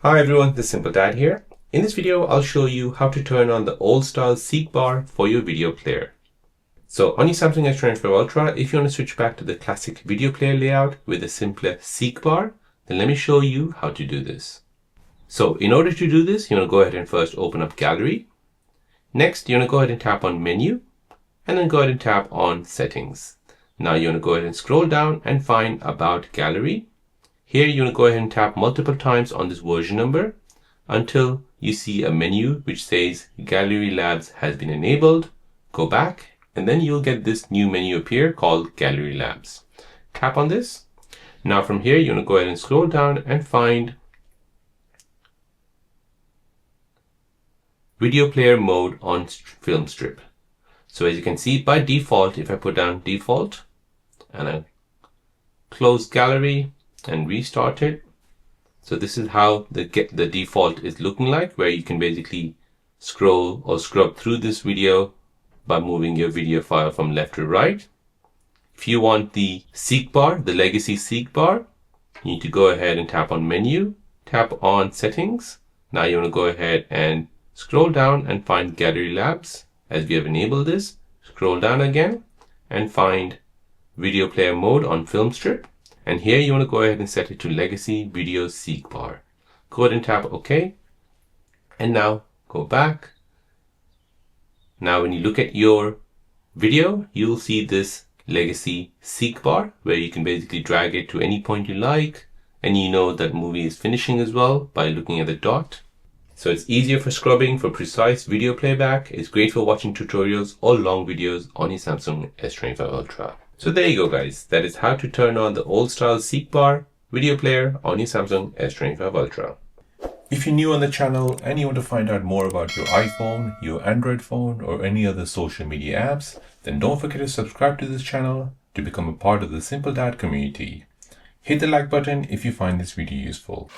Hi everyone, this is Simple Dad here. In this video, I'll show you how to turn on the old style seek bar for your video player. So on your Samsung S25 Ultra, if you want to switch back to the classic video player layout with a simpler seek bar, then let me show you how to do this. So in order to do this, you want to go ahead and first open up Gallery. Next, you want to go ahead and tap on Menu, and then go ahead and tap on Settings. Now you want to go ahead and scroll down and find About Gallery. Here you want to go ahead and tap multiple times on this version number until you see a menu which says Gallery Labs has been enabled. Go back and then you'll get this new menu appear called Gallery Labs. Tap on this. Now from here you want to go ahead and scroll down and find Video Player Mode on Film Strip. So as you can see, by default, if I put down default and I close Gallery and restart it. So this is how the default is looking like, where you can basically scroll or scrub through this video by moving your video file from left to right. If you want the seek bar, the legacy seek bar, you need to go ahead and tap on Menu, tap on Settings. Now you want to go ahead and scroll down and find Gallery Labs. As we have enabled this, scroll down again and find Video Player Mode on Film Strip. And here you want to go ahead and set it to Legacy Video Seek Bar. Go ahead and tap OK. And now go back. Now when you look at your video, you'll see this Legacy Seek Bar where you can basically drag it to any point you like. And you know that movie is finishing as well by looking at the dot. So it's easier for scrubbing, for precise video playback. It's great for watching tutorials or long videos on your Samsung S25 Ultra. So there you go guys, that is how to turn on the old style seek bar video player on your Samsung S25 Ultra. If you're new on the channel and you want to find out more about your iPhone, your Android phone or any other social media apps, then don't forget to subscribe to this channel to become a part of the Simple Dad community. Hit the like button if you find this video useful.